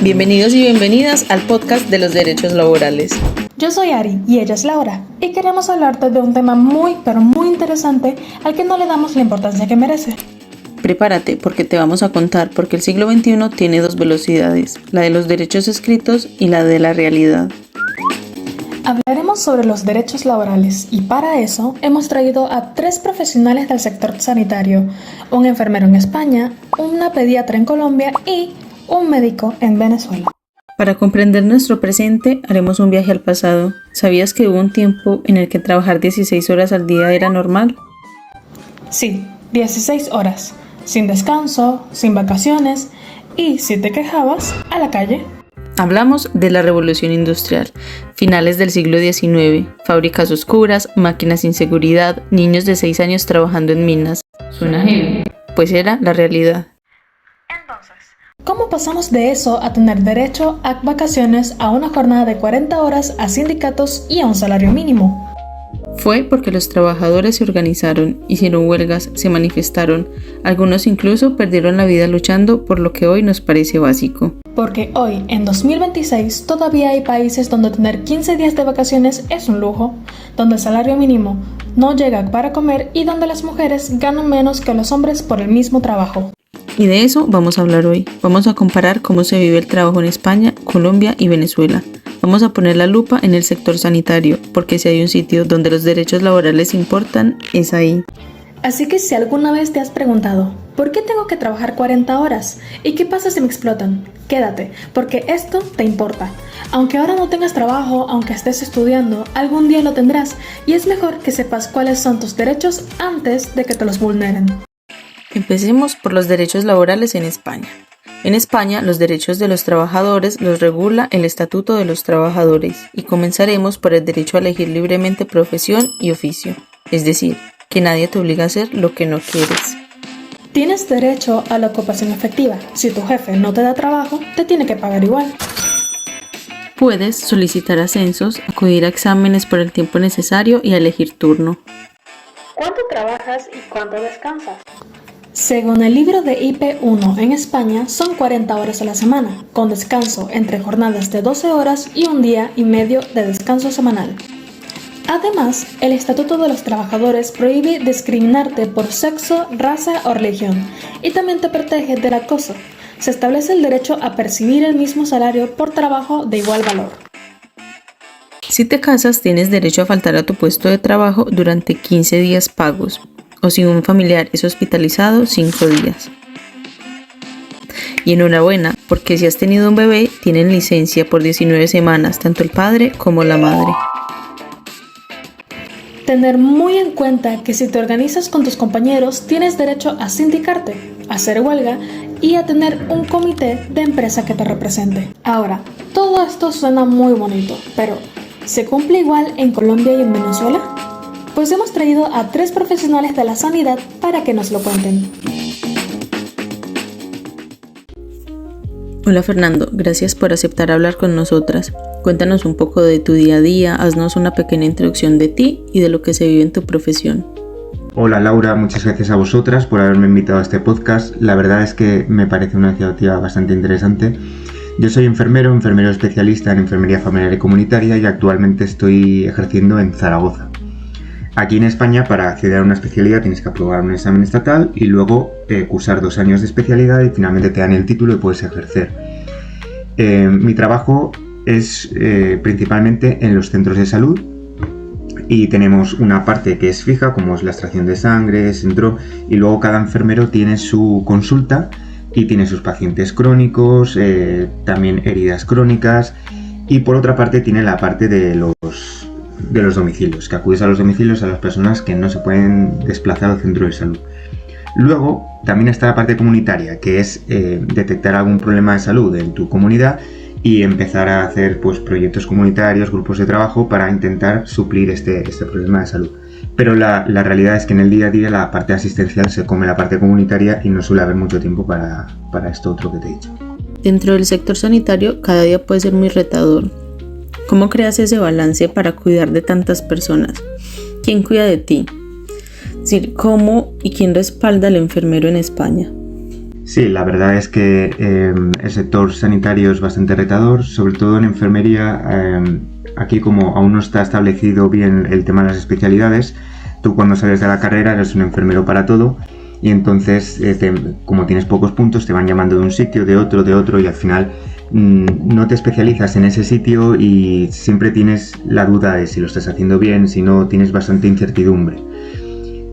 Bienvenidos y bienvenidas al podcast de los derechos laborales. Yo soy Ari y ella es Laura y queremos hablarte de un tema muy interesante al que no le damos la importancia que merece. Prepárate porque te vamos a contar porque el siglo XXI tiene dos velocidades, la de los derechos escritos y la de la realidad. Hablaremos sobre los derechos laborales y para eso hemos traído a 3 profesionales del sector sanitario, un enfermero en España, una pediatra en Colombia y un médico en Venezuela. Para comprender nuestro presente, haremos un viaje al pasado. ¿Sabías que hubo un tiempo en el que trabajar 16 horas al día era normal? Sí, 16 horas, sin descanso, sin vacaciones y, si te quejabas, a la calle. Hablamos de la revolución industrial, finales del siglo XIX, fábricas oscuras, máquinas sin seguridad, niños de 6 años trabajando en minas. ¿Suena heavy? Pues era la realidad. Entonces, ¿cómo pasamos de eso a tener derecho a vacaciones, a una jornada de 40 horas, a sindicatos y a un salario mínimo? Fue porque los trabajadores se organizaron, hicieron huelgas, se manifestaron, algunos incluso perdieron la vida luchando por lo que hoy nos parece básico. Porque hoy, en 2026, todavía hay países donde tener 15 días de vacaciones es un lujo, donde el salario mínimo no llega para comer y donde las mujeres ganan menos que los hombres por el mismo trabajo. Y de eso vamos a hablar hoy. Vamos a comparar cómo se vive el trabajo en España, Colombia y Venezuela. Vamos a poner la lupa en el sector sanitario, porque si hay un sitio donde los derechos laborales importan, es ahí. Así que si alguna vez te has preguntado, ¿por qué tengo que trabajar 40 horas? ¿Y qué pasa si me explotan? Quédate, porque esto te importa. Aunque ahora no tengas trabajo, aunque estés estudiando, algún día lo tendrás y es mejor que sepas cuáles son tus derechos antes de que te los vulneren. Empecemos por los derechos laborales en España. En España, los derechos de los trabajadores los regula el Estatuto de los Trabajadores y comenzaremos por el derecho a elegir libremente profesión y oficio, es decir, que nadie te obliga a hacer lo que no quieres. Tienes derecho a la ocupación efectiva. Si tu jefe no te da trabajo, te tiene que pagar igual. Puedes solicitar ascensos, acudir a exámenes por el tiempo necesario y a elegir turno. ¿Cuánto trabajas y cuánto descansas? Según el libro de IP1 en España, son 40 horas a la semana, con descanso entre jornadas de 12 horas y un día y medio de descanso semanal. Además, el Estatuto de los Trabajadores prohíbe discriminarte por sexo, raza o religión y también te protege del acoso. Se establece el derecho a percibir el mismo salario por trabajo de igual valor. Si te casas, tienes derecho a faltar a tu puesto de trabajo durante 15 días pagos, o si un familiar es hospitalizado, 5 días. Y enhorabuena, porque si has tenido un bebé, tienen licencia por 19 semanas, tanto el padre como la madre. Tener muy en cuenta que si te organizas con tus compañeros, tienes derecho a sindicarte, a hacer huelga y a tener un comité de empresa que te represente. Ahora, todo esto suena muy bonito, pero ¿se cumple igual en Colombia y en Venezuela? Pues hemos traído a 3 profesionales de la sanidad para que nos lo cuenten. Hola Fernando, gracias por aceptar hablar con nosotras. Cuéntanos un poco de tu día a día, haznos una pequeña introducción de ti y de lo que se vive en tu profesión. Hola Laura, muchas gracias a vosotras por haberme invitado a este podcast. La verdad es que me parece una iniciativa bastante interesante. Yo soy enfermero especialista en enfermería familiar y comunitaria y actualmente estoy ejerciendo en Zaragoza. Aquí en España, para acceder a una especialidad tienes que aprobar un examen estatal y luego cursar 2 años de especialidad y finalmente te dan el título y puedes ejercer. Mi trabajo es principalmente en los centros de salud y tenemos una parte que es fija, como es la extracción de sangre, centro, y luego cada enfermero tiene su consulta y tiene sus pacientes crónicos, también heridas crónicas, y por otra parte tiene la parte de los domicilios, que acudes a los domicilios a las personas que no se pueden desplazar al centro de salud. Luego también está la parte comunitaria, que es detectar algún problema de salud en tu comunidad y empezar a hacer proyectos comunitarios, grupos de trabajo para intentar suplir este problema de salud. Pero la realidad es que en el día a día la parte asistencial se come la parte comunitaria y no suele haber mucho tiempo para esto otro que te he dicho. Dentro del sector sanitario, cada día puede ser muy retador. ¿Cómo creas ese balance para cuidar de tantas personas? ¿Quién cuida de ti? Es decir, ¿cómo y quién respalda al enfermero en España? Sí, la verdad es que el sector sanitario es bastante retador, sobre todo en enfermería. Aquí, como aún no está establecido bien el tema de las especialidades, tú cuando sales de la carrera eres un enfermero para todo, y entonces como tienes pocos puntos te van llamando de un sitio, de otro, y al final no te especializas en ese sitio y siempre tienes la duda de si lo estás haciendo bien, si no, tienes bastante incertidumbre.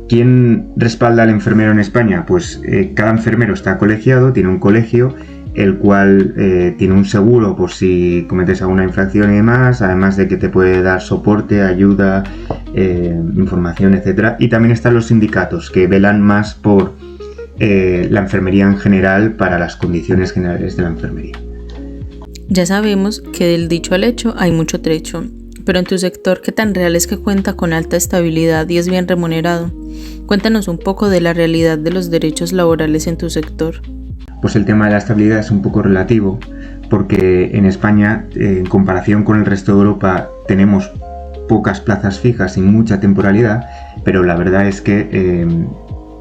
¿Quién respalda al enfermero en España? Pues cada enfermero está colegiado, tiene un colegio, el cual tiene un seguro por si cometes alguna infracción y demás, además de que te puede dar soporte, ayuda, información, etc. Y también están los sindicatos, que velan más por la enfermería en general para las condiciones generales de la enfermería. Ya sabemos que del dicho al hecho hay mucho trecho, pero en tu sector, ¿qué tan real es que cuenta con alta estabilidad y es bien remunerado? Cuéntanos un poco de la realidad de los derechos laborales en tu sector. Pues el tema de la estabilidad es un poco relativo, porque en España, en comparación con el resto de Europa, tenemos pocas plazas fijas y mucha temporalidad, pero la verdad es que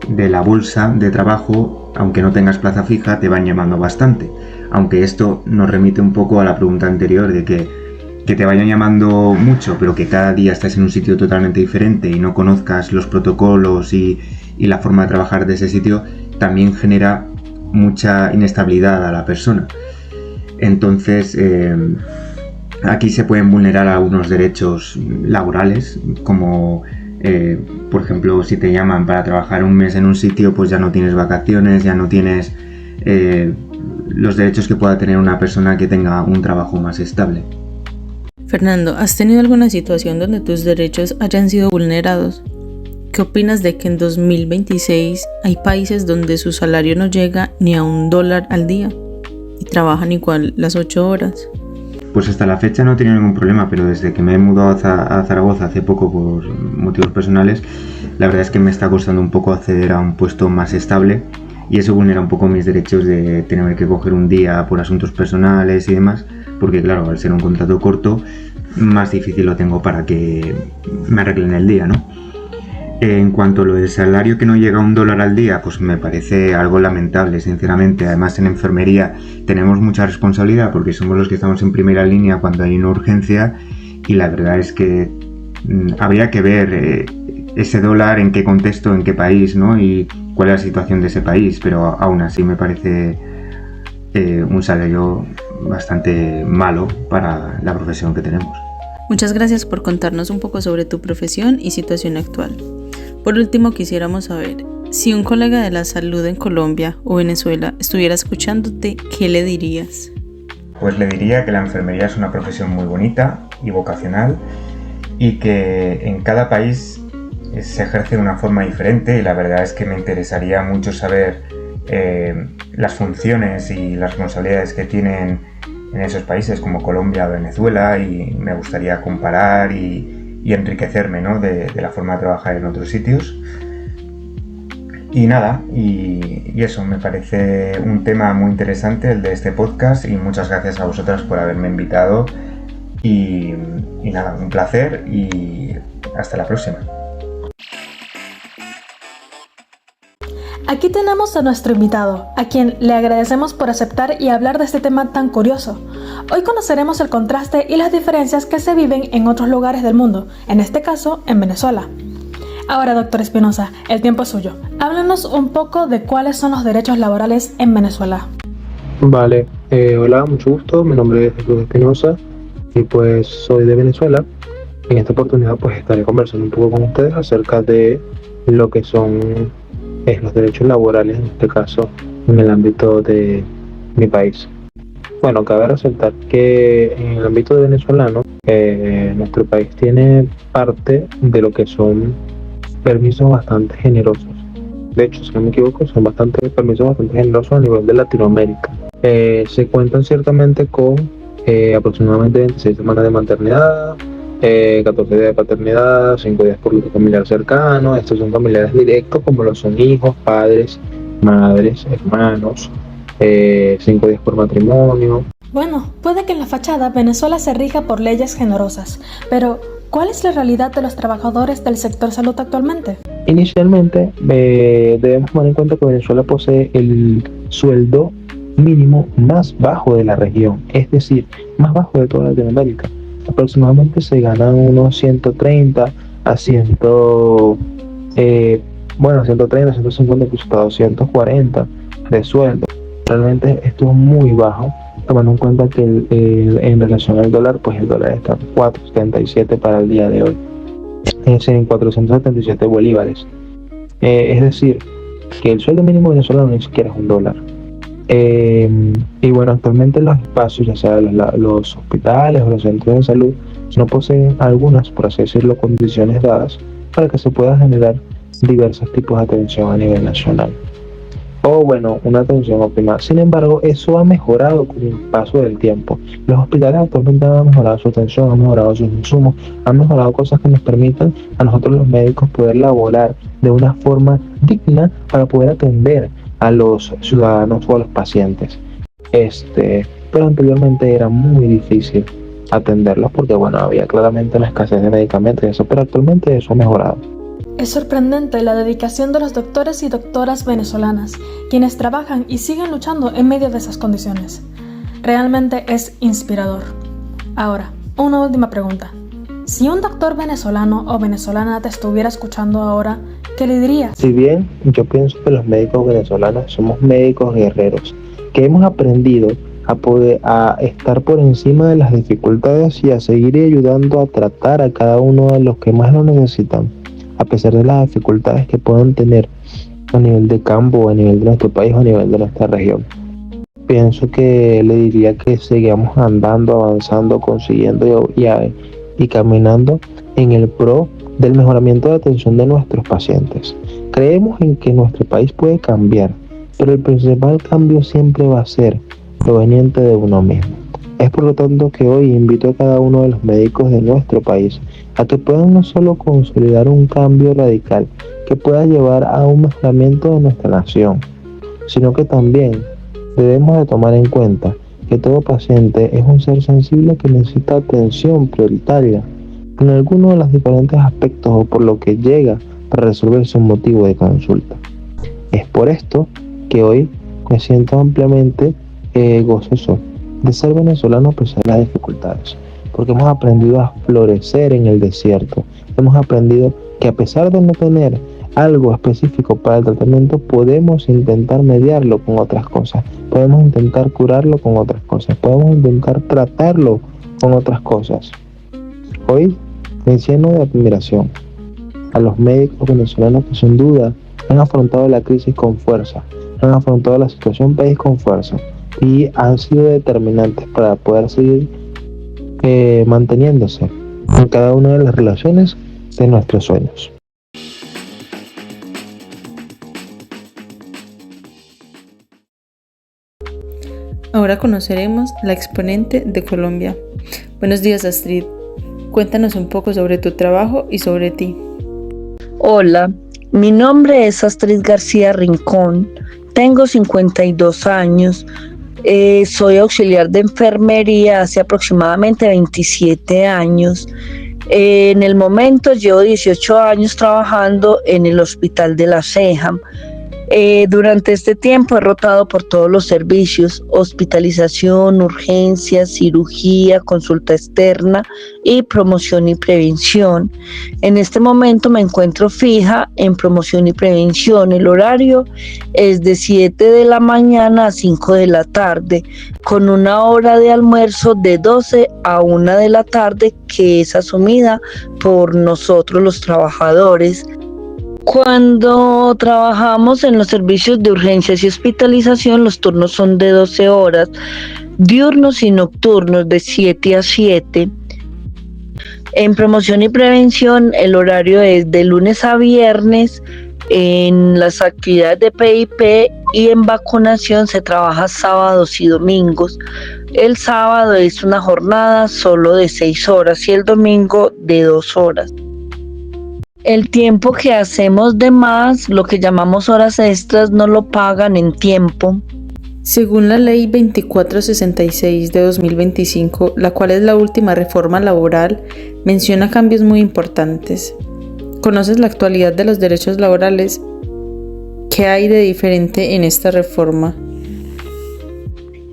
de la bolsa de trabajo, aunque no tengas plaza fija, te van llamando bastante. Aunque esto nos remite un poco a la pregunta anterior de que te vayan llamando mucho, pero que cada día estés en un sitio totalmente diferente y no conozcas los protocolos y la forma de trabajar de ese sitio, también genera mucha inestabilidad a la persona. Entonces, aquí se pueden vulnerar algunos derechos laborales, como por ejemplo, si te llaman para trabajar un mes en un sitio, pues ya no tienes vacaciones, ya no tienes los derechos que pueda tener una persona que tenga un trabajo más estable. Fernando, ¿has tenido alguna situación donde tus derechos hayan sido vulnerados? ¿Qué opinas de que en 2026 hay países donde su salario no llega ni a $1 al día y trabajan igual las 8 horas? Pues hasta la fecha no he tenido ningún problema, pero desde que me he mudado a Zaragoza hace poco por motivos personales, la verdad es que me está costando un poco acceder a un puesto más estable, y eso vulnera un poco mis derechos de tener que coger un día por asuntos personales y demás, porque claro, al ser un contrato corto, más difícil lo tengo para que me arreglen el día, ¿no? En cuanto a lo del salario que no llega a $1 al día, pues me parece algo lamentable, sinceramente. Además, en enfermería tenemos mucha responsabilidad porque somos los que estamos en primera línea cuando hay una urgencia, y la verdad es que habría que ver ese dólar en qué contexto, en qué país, ¿no? Y cuál es la situación de ese país, pero aún así me parece un salario bastante malo para la profesión que tenemos. Muchas gracias por contarnos un poco sobre tu profesión y situación actual. Por último, quisiéramos saber, si un colega de la salud en Colombia o Venezuela estuviera escuchándote, ¿qué le dirías? Pues le diría que la enfermería es una profesión muy bonita y vocacional, y que en cada país se ejerce de una forma diferente, y la verdad es que me interesaría mucho saber las funciones y las responsabilidades que tienen en esos países como Colombia o Venezuela, y me gustaría comparar y enriquecerme, ¿no? de la forma de trabajar en otros sitios. Y nada, y eso, me parece un tema muy interesante el de este podcast, y muchas gracias a vosotras por haberme invitado, y nada, un placer y hasta la próxima. Aquí tenemos a nuestro invitado, a quien le agradecemos por aceptar y hablar de este tema tan curioso. Hoy conoceremos el contraste y las diferencias que se viven en otros lugares del mundo, en este caso en Venezuela. Ahora, doctor Espinosa, el tiempo es suyo. Háblanos un poco de cuáles son los derechos laborales en Venezuela. Vale, hola, mucho gusto, mi nombre es Jesús Espinosa y pues soy de Venezuela. En esta oportunidad pues estaré conversando un poco con ustedes acerca de lo que son los derechos laborales, en este caso en el ámbito de mi país. Bueno, cabe resaltar que en el ámbito de venezolano, nuestro país tiene parte de lo que son permisos bastante generosos. De hecho, si no me equivoco, son permisos bastante generosos a nivel de Latinoamérica. Se cuentan ciertamente con aproximadamente 26 semanas de maternidad, 14 días de paternidad, 5 días por grupo familiar cercano. Estos son familiares directos, como lo son hijos, padres, madres, hermanos, 5 días por matrimonio. Bueno, puede que en la fachada Venezuela se rija por leyes generosas, pero ¿Cuál es la realidad de los trabajadores del sector salud actualmente? Inicialmente, debemos tomar en cuenta que Venezuela posee el sueldo mínimo más bajo de la región, es decir, más bajo de toda Latinoamérica. Aproximadamente se ganan unos 130 a 130, 150, incluso hasta 240 de sueldo. Realmente esto es muy bajo, tomando en cuenta que en relación al dólar, pues el dólar está en 4.77 para el día de hoy, es decir, en 477 bolívares. Es decir, que el sueldo mínimo venezolano ni siquiera es un dólar. Y bueno, actualmente los espacios, ya sea los hospitales o los centros de salud, no poseen algunas, por así decirlo, condiciones dadas para que se pueda generar diversos tipos de atención a nivel nacional. O bueno, una atención óptima. Sin embargo, eso ha mejorado con el paso del tiempo. Los hospitales actualmente han mejorado su atención, han mejorado sus insumos, han mejorado cosas que nos permitan a nosotros los médicos poder laborar de una forma digna para poder atender a los ciudadanos o a los pacientes. Pero anteriormente era muy difícil atenderlos porque bueno, había claramente una escasez de medicamentos y eso, pero actualmente eso ha mejorado. Es sorprendente la dedicación de los doctores y doctoras venezolanas, quienes trabajan y siguen luchando en medio de esas condiciones. Realmente es inspirador. Ahora, una última pregunta. Si un doctor venezolano o venezolana te estuviera escuchando ahora, ¿qué le dirías? Si bien yo pienso que los médicos venezolanos somos médicos guerreros, que hemos aprendido a estar por encima de las dificultades y a seguir ayudando a tratar a cada uno de los que más lo necesitan, a pesar de las dificultades que puedan tener a nivel de campo, a nivel de nuestro país o a nivel de nuestra región. Pienso que le diría que sigamos andando, avanzando, consiguiendo y caminando en el pro del mejoramiento de atención de nuestros pacientes. Creemos en que nuestro país puede cambiar, pero el principal cambio siempre va a ser proveniente de uno mismo. Es por lo tanto que hoy invito a cada uno de los médicos de nuestro país a que puedan no solo consolidar un cambio radical que pueda llevar a un mejoramiento de nuestra nación, sino que también debemos de tomar en cuenta que todo paciente es un ser sensible que necesita atención prioritaria en alguno de los diferentes aspectos o por lo que llega para resolver su motivo de consulta. Es por esto que hoy me siento ampliamente gozoso de ser venezolano a pesar de las dificultades, porque hemos aprendido a florecer en el desierto. Hemos aprendido que a pesar de no tener algo específico para el tratamiento, podemos intentar mediarlo con otras cosas, podemos intentar curarlo con otras cosas, podemos intentar tratarlo con otras cosas. Hoy me lleno de admiración a los médicos venezolanos que sin duda han afrontado la crisis con fuerza, han afrontado la situación país con fuerza y han sido determinantes para poder seguir manteniéndose en cada una de las relaciones de nuestros sueños. Ahora conoceremos la exponente de Colombia. Buenos días, Astrid. Cuéntanos un poco sobre tu trabajo y sobre ti. Hola, mi nombre es Astrid García Rincón, tengo 52 años, soy auxiliar de enfermería hace aproximadamente 27 años. En el momento llevo 18 años trabajando en el Hospital de La Ceja. Durante este tiempo he rotado por todos los servicios: hospitalización, urgencias, cirugía, consulta externa y promoción y prevención. En este momento me encuentro fija en promoción y prevención. El horario es de 7 de la mañana a 5 de la tarde, con una hora de almuerzo de 12 a 1 de la tarde, que es asumida por nosotros los trabajadores. Cuando trabajamos en los servicios de urgencias y hospitalización, los turnos son de 12 horas, diurnos y nocturnos de 7 a 7. En promoción y prevención, el horario es de lunes a viernes. En las actividades de PIP y en vacunación se trabaja sábados y domingos. El sábado es una jornada solo de 6 horas y el domingo de 2 horas. El tiempo que hacemos de más, lo que llamamos horas extras, no lo pagan en tiempo. Según la Ley 2466 de 2025, la cual es la última reforma laboral, menciona cambios muy importantes. ¿Conoces la actualidad de los derechos laborales? ¿Qué hay de diferente en esta reforma?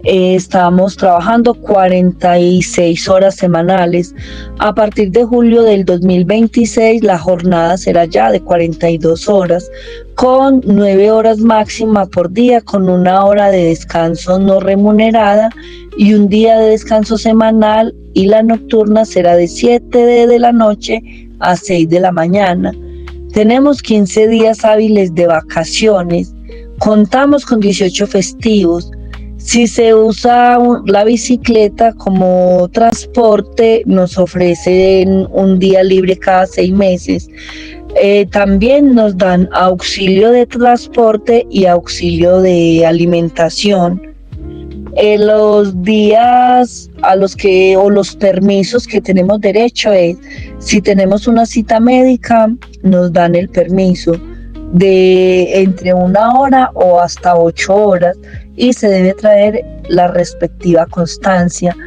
Estamos trabajando 46 horas semanales. A partir de julio del 2026, la jornada será ya de 42 horas, con 9 horas máxima por día, con 1 hora de descanso no remunerada y un día de descanso semanal, y la nocturna será de 7 de la noche a 6 de la mañana. Tenemos 15 días hábiles de vacaciones, contamos con 18 festivos. Si se usa la bicicleta como transporte, nos ofrecen un día libre cada 6 meses. También nos dan auxilio de transporte y auxilio de alimentación. Los días a los que, o los permisos que tenemos derecho es, si tenemos una cita médica, nos dan el permiso de entre 1 hora o hasta 8 horas, y se debe traer la respectiva constancia.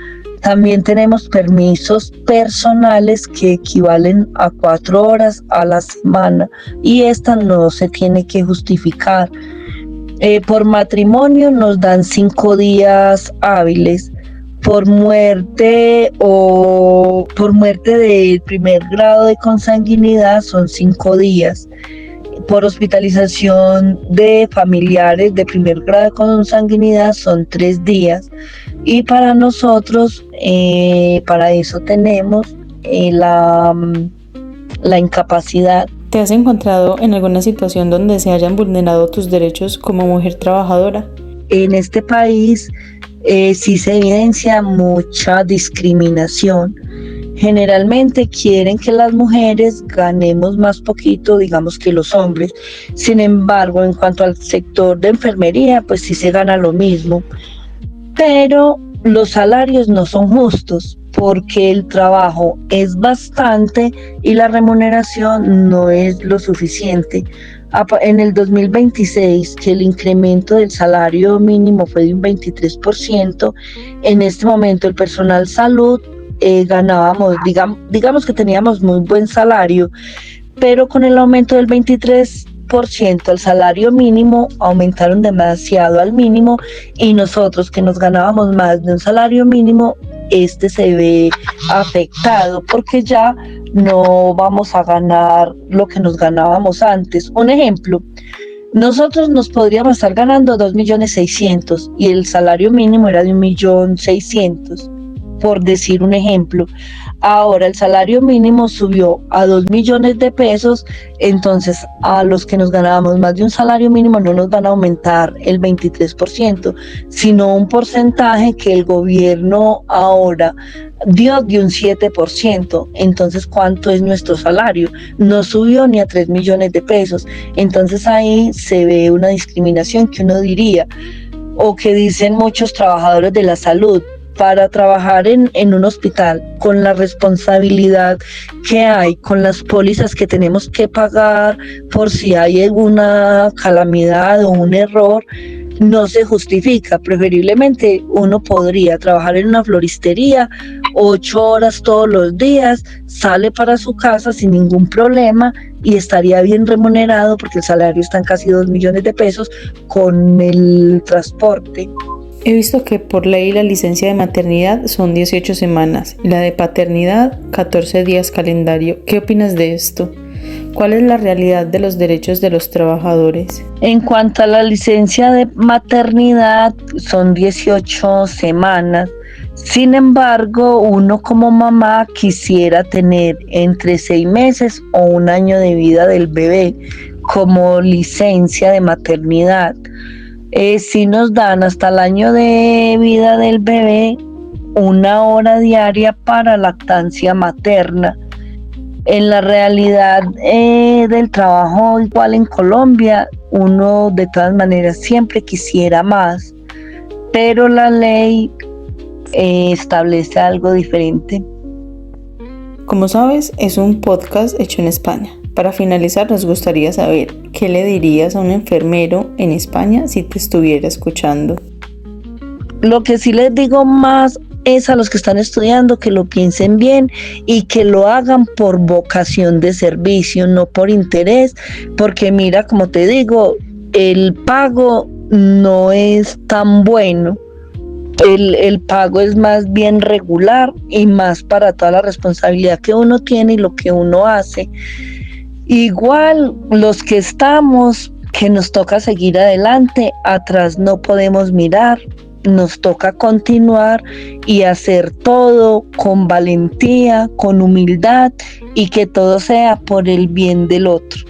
También tenemos permisos personales que equivalen a 4 horas a la semana, y esta no se tiene que justificar. Por matrimonio nos dan 5 días hábiles. Por muerte o por muerte de primer grado de consanguinidad son 5 días. Por hospitalización de familiares de primer grado de consanguinidad son 3 días. Y para nosotros, para eso tenemos la incapacidad. ¿Te has encontrado en alguna situación donde se hayan vulnerado tus derechos como mujer trabajadora? En este país sí se evidencia mucha discriminación. Generalmente quieren que las mujeres ganemos más poquito, digamos, que los hombres. Sin embargo, en cuanto al sector de enfermería, pues sí se gana lo mismo. Pero los salarios no son justos, porque el trabajo es bastante y la remuneración no es lo suficiente. En el 2026, que el incremento del salario mínimo fue de un 23%, en este momento el personal salud ganábamos, digamos que teníamos muy buen salario, pero con el aumento del 23% al salario mínimo, aumentaron demasiado al mínimo, y nosotros que nos ganábamos más de un salario mínimo, se ve afectado porque ya no vamos a ganar lo que nos ganábamos antes. Un ejemplo, nosotros nos podríamos estar ganando 2.600.000 y el salario mínimo era de 1.600.000, por decir un ejemplo. Ahora el salario mínimo subió a 2 millones de pesos, entonces a los que nos ganábamos más de un salario mínimo no nos van a aumentar el 23%, sino un porcentaje que el gobierno ahora dio de un 7%. Entonces, ¿cuánto es nuestro salario? No subió ni a 3 millones de pesos. Entonces ahí se ve una discriminación que uno diría, o que dicen muchos trabajadores de la salud: para trabajar en un hospital, con la responsabilidad que hay, con las pólizas que tenemos que pagar por si hay alguna calamidad o un error, no se justifica. Preferiblemente uno podría trabajar en una floristería 8 horas todos los días, sale para su casa sin ningún problema y estaría bien remunerado, porque el salario está en casi 2 millones de pesos con el transporte. He visto que por ley la licencia de maternidad son 18 semanas y la de paternidad 14 días calendario. ¿Qué opinas de esto? ¿Cuál es la realidad de los derechos de los trabajadores? En cuanto a la licencia de maternidad, son 18 semanas. Sin embargo, uno como mamá quisiera tener entre 6 meses o 1 año de vida del bebé como licencia de maternidad. Si nos dan hasta el año de vida del bebé 1 hora diaria para lactancia materna. En la realidad del trabajo igual en Colombia, uno de todas maneras siempre quisiera más, pero la ley establece algo diferente. Como sabes, es un podcast hecho en España. Para finalizar, nos gustaría saber qué le dirías a un enfermero en España si te estuviera escuchando. Lo que sí les digo más es a los que están estudiando que lo piensen bien y que lo hagan por vocación de servicio, no por interés, porque mira, como te digo, el pago no es tan bueno. El pago es más bien regular y más para toda la responsabilidad que uno tiene y lo que uno hace. Igual los que estamos, que nos toca seguir adelante, atrás no podemos mirar, nos toca continuar y hacer todo con valentía, con humildad y que todo sea por el bien del otro.